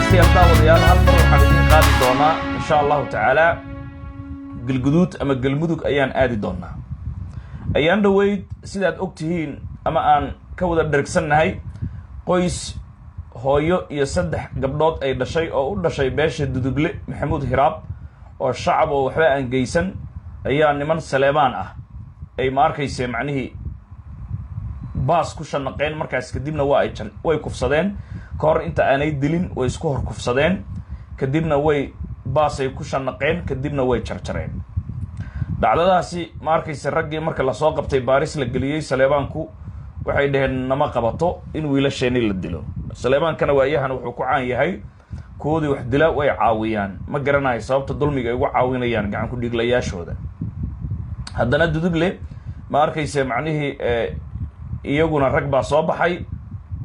دقيقتي يلقى وضيال هالمر وحبيبين قادي دونا إن شاء الله تعالى قلقدود أما قلمدوك أيان آدي دونا أيان دويد سيداد أكتهين أما أن كودا دركسن هاي قويس هويو يصدح قبضات أي دشي أو دشي باش دودبلي محمود هراب oo shacab oo waxba aan geysan ayaa niman Saleemaan ah ay markayse macnihi baas ku shanaqeen markaas kadibna way kufsadeen koor inta aanay dilin way isku hor kufsadeen kadibna way baas ay ku shanaqeen kadibna way jarjareen dhacdadaasi markayse raggii marka la soo qabtay baaris la galiyay Saleebaanku waxay dhaheen nama qabato in wiilasheeni la dilo Saleebaankana waayahan wuxuu ku caan yahay koodi wax dila way caawiyaan ma garanayo sababta dulmiga ay ugu caawinayaan gacan ku dhiglayaashooda haddana duduble ma arkayse macnihi iyaguna rag baa soo baxay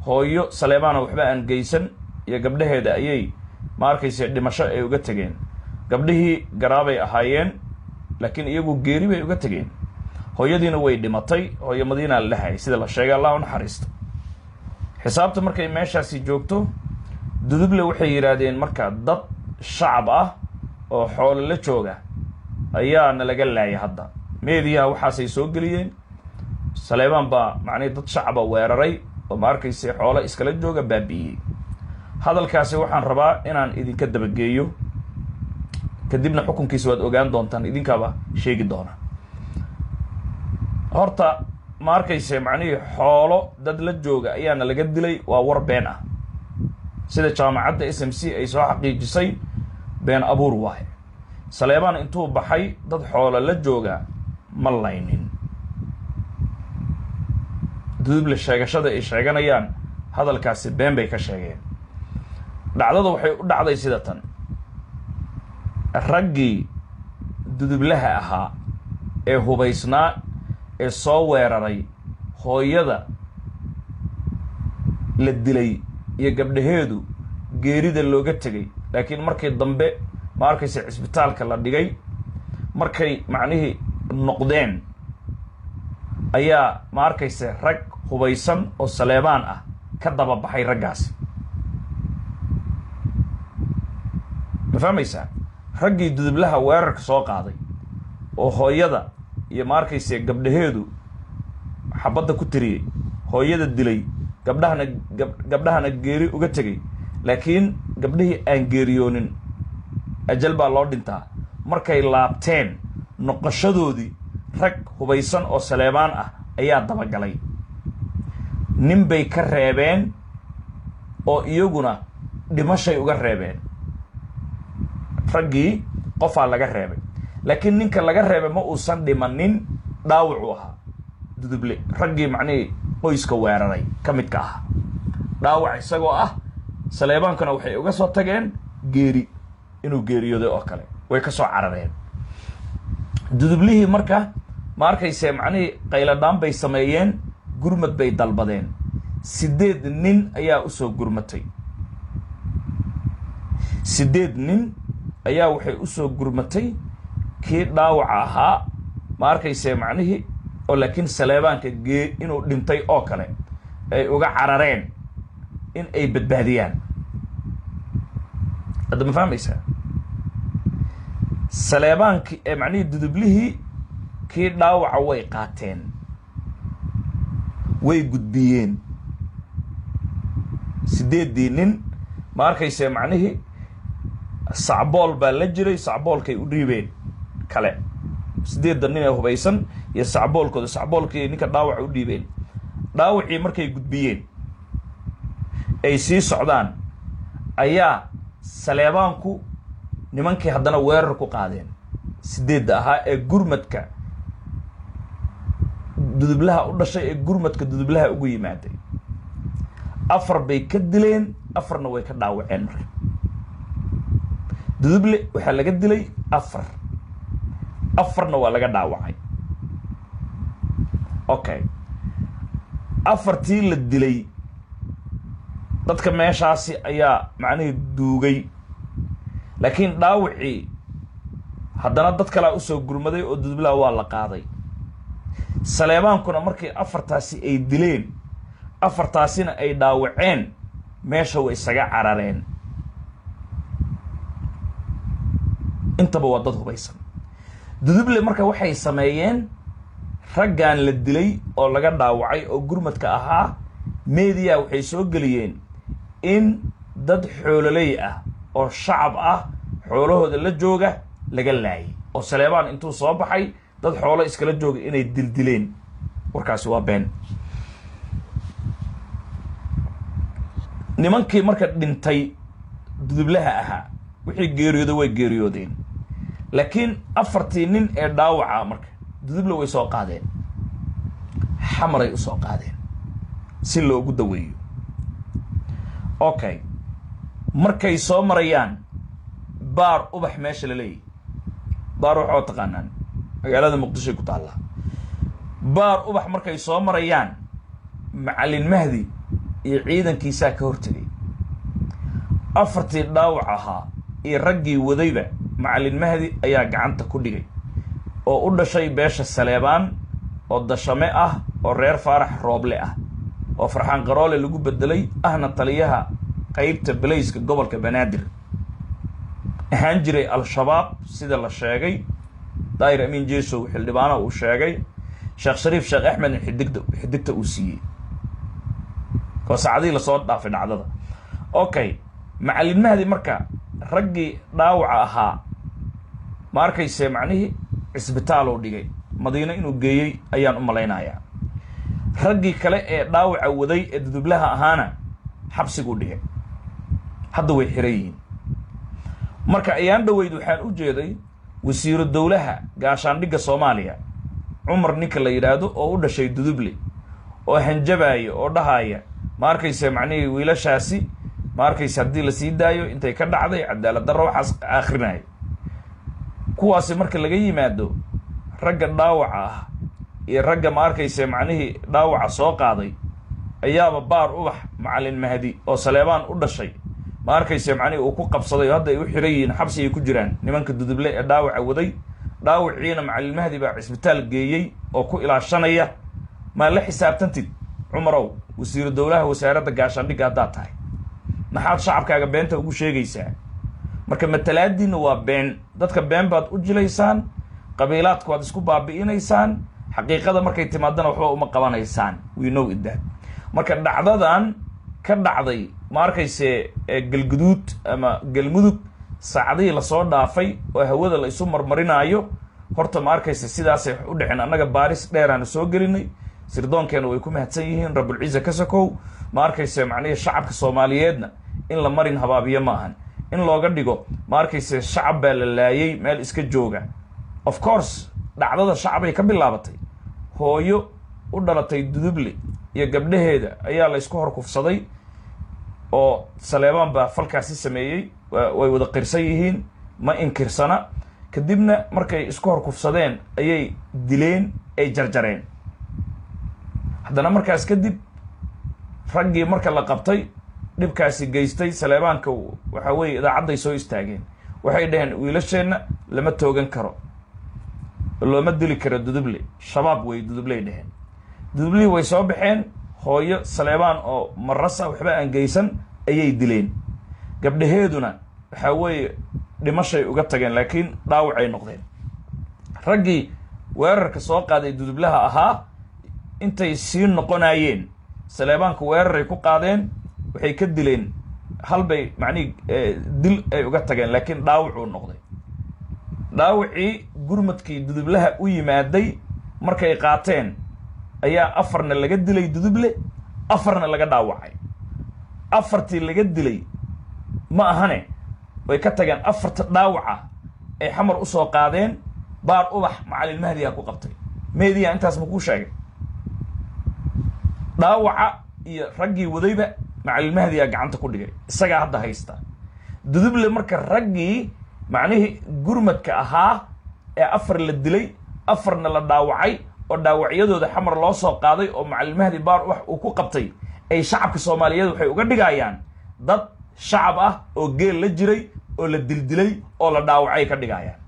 hooyo Saleemaan waxba aan geysan iyo gabdhaheeda ayay ma arkayse dhimasho ay uga tageen gabdhihii garaabay ahaayeen laakiin iyagu geeri bay uga tageen hooyadiina way dhimatay hooyo Madiina la lahay sida la sheegay Allah u naxariisto xisaabta markay meeshaasi joogto duduble waxay yiraahdeen marka dad shacab ah oo xoolo la jooga ayaa laga laayay hadda meediyaha waxaasay soo galiyeen Saleemaan baa macnay dad shacab ah weeraray oo ma arkayse xoolo iskala jooga baabiyay hadalkaasi waxaan rabaa inaan idinka dabageeyo kadibna xukunkiisa waad ogaan doontaan idinkaba sheegi doona horta ma arkayse macnay xoolo dad la jooga ayaa laga dilay waa war been ah sida jaamacadda SMC ay soo xaqiijisay been abuur waaye Saleemaan intuu baxay dad xoolo la jooga ma laynin duduble sheegashada ay sheeganayaan hadalkaasi been bay ka sheegeen dhacdada waxay u dhacday sida tan raggii dudublaha ahaa ee hubaysnaa ee soo weeraray hooyada la dilay iyo gabdhaheedu geerida looga tagay laakiin markii dambe ma arkayse isbitaalka la dhigay markay macnihi noqdeen ayaa ma arkayse rag hubaysan oo Saleemaan ah ka daba baxay raggaas ma fahmaysaa raggii dudublaha weerarka soo qaaday oo hooyada iyo ma arkayse gabdhaheedu xabadda ku tiriyay hooyada dilay gabdhahana geeri uga tagay laakiin gabdhihii aan geeriyoonin ajal baa loo dhintaa markay laabteen noqoshadoodii rag hubaysan oo Saleemaan ah ayaa dabagalay nin bay ka reebeen oo iyaguna dhimashay uga reebeen raggii qofaa laga reebay laakiin ninka laga reebay ma uusan dhimanin dhaawac u ahaa duduble raggii macnii qoyska weeraray kamidka ah dhaawac isagoo ah Saleebaankana waxay uga soo tageen geeri inuu geeriyooday oo kale way ka soo carareen dudublihii marka ma arkayse macnii qayladaan bay sameeyeen gurmad bay dalbadeen 8 nin ayaa u soo gurmatay 8 nin ayaa waxay u soo gurmatay kii dhaawac ahaa ma arkayse macnii oo laakiin Saleebaanka inuu dhintay oo kale ay uga carareen in ay badbaadiyaan hadda ma fahmaysaa Saleebaanki ee macnii dudublihii kii dhaawaca way qaateen way gudbiyeen 8 nin ma arkayse macnii sacbool baa la jiray sacboolkay u dhiibeen kale 8 nin ee hubaysan iyo sacboolkii ninka dhaawac u dhiibeen dhaawacii markay gudbiyeen ay sii socdaan ayaa Saleebaanku nimankii haddana weerar ku qaadeen 8 ahaa ee gurmadka dudublaha u dhashay ee gurmadka dudublaha ugu yimaaday 4 bay ka dileen 4na way ka dhaawaceen marka duduble waxaa laga dilay 4na waa laga dhaawacay okay 4tii la dilay dadka meeshaasi ayaa macnaheedu duugay laakiin dhaawacii haddana dad kale u soo gurmaday oo dudublaha waa la qaaday Saleebaankuna markii 4taasi ay dileen 4taasina ay dhaawaceen meesha way isaga carareen intaba waa dad hubaysan duduble marka waxay sameeyeen raggan la dilay oo laga dhaawacay oo gurmadka ahaa media waxay soo galiyeen in dad xoololey ah oo shacab ah xoolahooda la jooga laga laayay oo Saleebaan intuu soo baxay dad xoolo iskala jooga inay dildileen warkaasi waa been nimankii marka dhintay dudublaha ahaa wixii geeriyooday way geeriyoodeen laakiin afartii nin ee dhaawaca marka duduble way soo qaadeen xamaray u soo qaadeen si loogu daweeyo okay markay soo marayaan baar ubax meesha la leeyahay baar waxaa taqaanaan magaalada muqdisho ku taala baar ubax markay soo marayaan macallin mahdi iyo ciidankiisa ka hortagay afartii dhaawac ahaa iyo raggii wadayba macallin mahdi ayaa gacanta ku dhigay oo u dhashay beesha Saleebaan oo dashame ah oo reer Faarax Rooble ah oo Farxaan Qaroole lagu bedelay ahna taliyaha qaybta Baleyska gobolka Banaadir ahaan jiray al-shabaab sida la sheegay daayir Amin Jeeso xildhibaana uu sheegay Sheekh Shariif Sheekh Axmed xidigta uu siiyey oo saacadii la soo dhaafay dhacdada okay macallin mahdi marka raggii dhaawaca ahaa ma arkayse macnihi isbitaal oo dhigay Madiina inuu geeyay ayaan u maleynayaa raggii kale ee dhaawaca waday ee dudublaha ahaana xabsigu dhigay hadda way xireeyeen marka ayaan dhaweyd waxaan u jeeday wasiiro dawlaha gaashaandhigga Soomaaliya Umar ninka la yiraahdo oo u dhashay duduble oo hanjabaayo oo dhahaya ma arkayse macnihi wiilashaasi ma arkayse haddii la sii daayo intay ka dhacday cadaalad darro waxaas akhrinay kuwaasi marka laga yimaado ragga dhaawaca ah iyo ragga ma arkayse macnihi dhaawaca soo qaaday ayaaba baar ubax macallin mahdi oo Saleebaan u dhashay ma arkayse macnihi uu ku qabsaday hadda ay u xireeyeen xabsi ay ku jiraan nimanka duduble ee dhaawaca waday dhaawiciina macallin mahdi baa isbitaal geeyay oo ku ilaashanaya ma la xisaabtantid Umarow wasiir dawlaha wasaaradda gaashaandhigga hadda tahay maxaad shacabkaaga beenta ugu sheegaysaa marka matalaadiina waa been dadka been baad u jilaysaan qabiilaadku waad isku baabi'inaysaan xaqiiqada markay timaadana waxba uma qabanaysaan we know it that marka dhacdadan ka dhacday ma arkayse galguduud ama galmudug saacadii la soo dhaafay oo hawada la isu marmarinaayo horta ma arkayse sidaas ay u dhicin annaga baaris dheeraan soo gelinay sirdoonkeena way ku mahadsan yihiin Rabbul Ciisa ka sakow ma arkayse macnaheedu shacabka Soomaaliyeedna in la marin habaabiyo ma ahan in looga dhigo ma arkayse shacab baa la laayay meel iska jooga of course dhacdada shacab ay ka bilaabatay hooyo u dhalatay duduble iyo gabdhaheeda ayaa la isku horkufsaday oo Saleebaan baa falkaasi sameeyay way wada qirsan yihiin ma inkirsana kadibna markay isku horkufsadeen ayay dileen ay jarjareen haddana markaas kadib raggii marka la qabtay dhibkaasi geystay Saleebaanka waxa weey idaacadday soo istaageen waxay dhaheen wiilasheena lama toogan karo looma dili karo duduble shabaab way duduble dhaheen duduble way soo baxeen hooyo Saleebaan oo marasa waxba aan geysan ayay dileen gabdhaheeduna waxa weey dhimashay uga tageen laakiin dhaawacay noqdeen raggii weerarka soo qaaday dudublaha ahaa intay sii noqonayeen Saleebaanku weeraray ku qaadeen waxay ka dileen halbay macni dil ay uga tageen laakiin dhaawac uu noqday dhaawacii gurmadkii dudublaha u yimaaday markay qaateen ayaa afarna laga dilay duduble afarna laga dhaawacay afartii laga dilay ma ahane way ka tageen afarta dhaawaca ay xamar u soo qaadeen baar ubax macallin mahdi ku qabtay meediya intaas ma ku sheegay dhaawaca iyo raggii wadayba macallin mahdi gacanta ku dhigay isaga hadda haysta duduble marka raggii macnihi gurmadka ahaa ee afar la dilay afarna la dhaawacay oo dhaawacyadooda xamar loo soo qaaday oo macallin mahdi baar wax uu ku qabtay ay shacabka Soomaaliyeed waxay uga dhigayaan dad shacab ah oo geel la jiray oo la dildilay oo la dhaawacay ka dhigayaan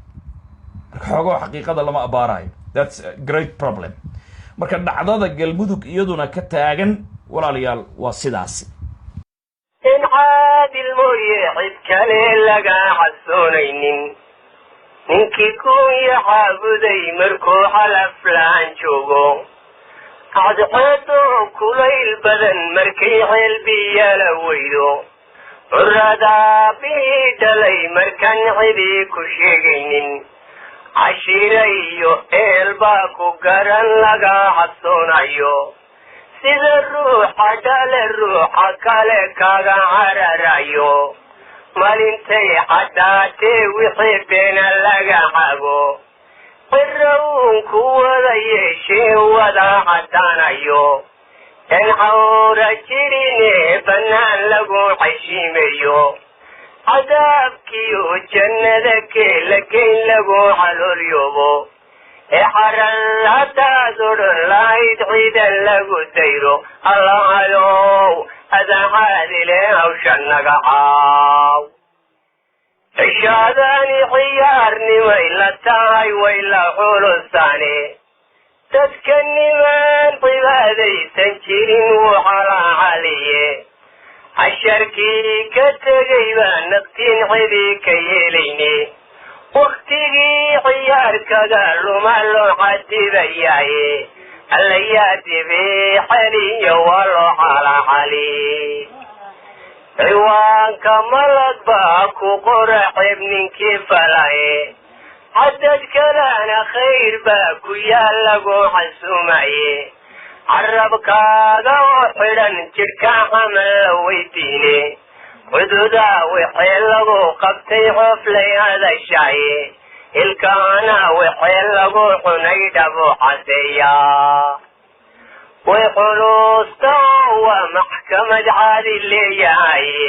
xogo xaqiiqada lama abaarayo that's a great problem marka dhacdada galmudug iyaduna ka taagan walaalayaal waa sidaas in caadil mooye cid kale laga xasoonaynin ninkii kunya caabuday markuu xalaflaan joogo cadceedo kulayl badan markay xeelbiya la weydo curadaabihii dhalay markaan cidii ku sheegaynin cashiira iyo eel baa ku garan laga cabsoonayo sida ruuxa dhale ruuxa kale kaga cararayo maalintay caddaatee wixii beena laga cago cirrawunku wada yeeshee wada caddaanayo en cawra jirine bannaan lagu xashiimayo cadaabkiyo jannada keelageyn lagu caloolyoobo ee xaran haddaad odhan lahayd ciidan lagu dayro allahayow adacaadile hawsha naga caaw cishaadani ciyaarnimay la tahay way la xulusaane dadka nimaan cibaadaysan jirin wuu calaacaliye casharkii ka tegay baa naqtiin cidii ka yeelayne waktigii ciyaarkaga luma loo cadibayaaye allayaa dibee xaliyo waa loo calaacali ciwaanka malag baa ku qora ceeb ninkii falaye cadad kalena khayr baa ku yaal lagu xasuumaye carabkaaga oo xidhan jidhka camal la weydiine xuduudaa wixii lagu qabtay qooflay hadashaaye ilkaana wixii lagu cunay dhabu cadeeyaa way xuluusta oo waa maxkamad caadi leeyahaye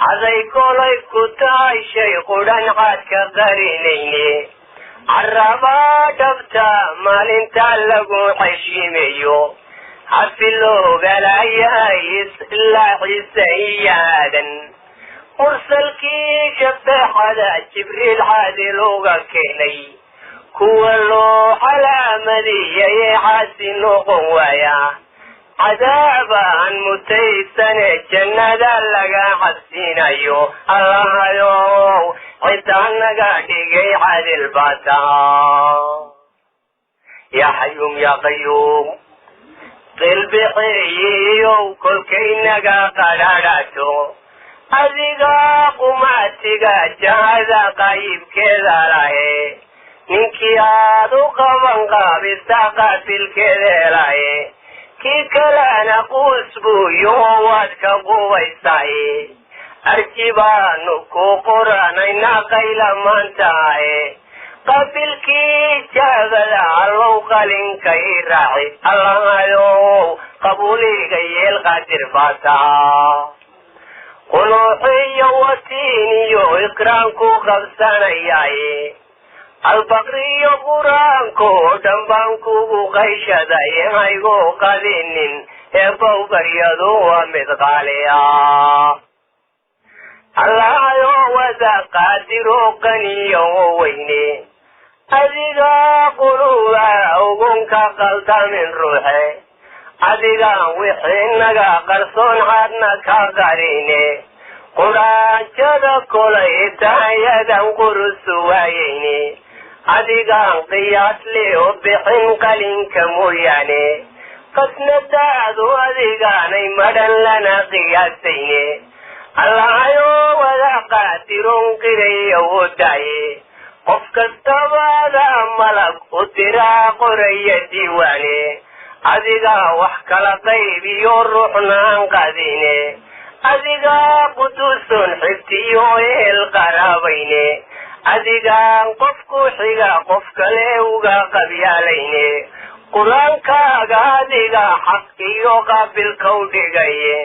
caday kolay ku tahay shay qudhan caadka qarinayne carabaa dhabta maalintaa lagu xeshiimayo hafiloogalaayahay ilaa ciise iyo aadan mursalkii shabeexada jibriil caadil uga keenay kuwa loo calaamadiyayee caasi noqon waaya cadaabaan mutaysane jannada laga cabsiinayo allahayow ciddaa naga dhigay cadil baa tahaa yaa xayuum yaa qayuum qilbixiyiyow kolkay naga qadhaadhato adigaa qumaatiga jahada qaybkeeda lahe ninkii aad u qaban qaabisa qaabilkeeda lahe kii kalena quus buuyo waad ka qubaysaye arji baanu ku qoranayna qaylamaan tahaye qabilkii jaabada allow qalinkay raaci allahayow qabuuliga yeel qaadir baa tahaa quluuxiyo watiiniyo ikraanku qabsanayaaye albaqriyo qur-aanko dhan baan kugu qayshaday haygu qadinin ee bawbaryadu waa mid qaaliya allahayo wada qaadiro qaniyo weyne adigaa quluba ugunka qaldamin ruuxe adigaan wixii naga qarsoon caadna ka qarine quraanjada kolay tahayadan qurusu waayeyne adigaan qiyaasle oo bixin qalinka mooyaane qasnadaadu adigaanay madhan lana qiyaasayne allahayo wada qaadiron qirayo wodaaye qof kastabada malag u diraa qoraya diiwaane adigaa wax kala qaybiyo ruuxnaan qadine adigaa quduuson xigtiyo eel qaraabayne adigaan qofku xiga qof kale uga qabyaalayne qur-aankaaga adiga xaq iyo qaabilka u dhigaye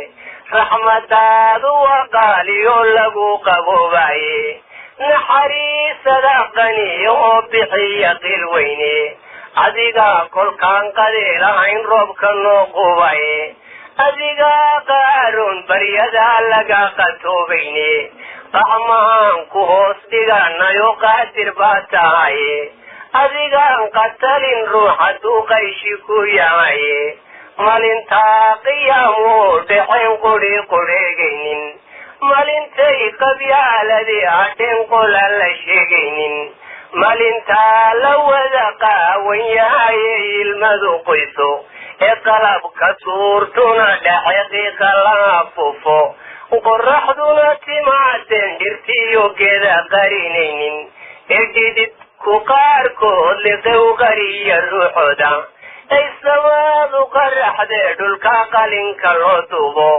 raxmadaadu waa qaaliyo lagu qaboobaye naxariisada qaniyo oo bixiya qil weyne adigaa kolkaan qadeelahayn roobka noo qubaye adigaa qaaroon baryadaa laga qatoobayne qaxmahaan ku hoos dhiganayo qaadir baa tahaye adigaan qatalin ruux hadduu qayshi ku yahaye maalintaa qiyaamoo dhexayn qudhi qudheegaynin maalintay qabyaaladii hadheen qolaan la sheegaynin maalintaa la wada qaawan yahay ilmadu qoyso ee qalabka suurtuna dhaceqiiqa la fufo qoraxduna timaadeen dhirtiyo geeda qarinaynin ee dhididku qaarkood liqow qariya ruuxooda ay samaadu qaraxdee dhulka qalinka loo dubo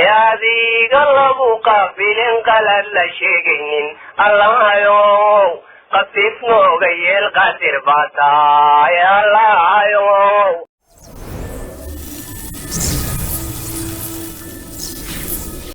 ee adiga lagu qaabilin qalad la sheegaynin allahayow qafiif nooga yeel qaadir baa tahay allahayow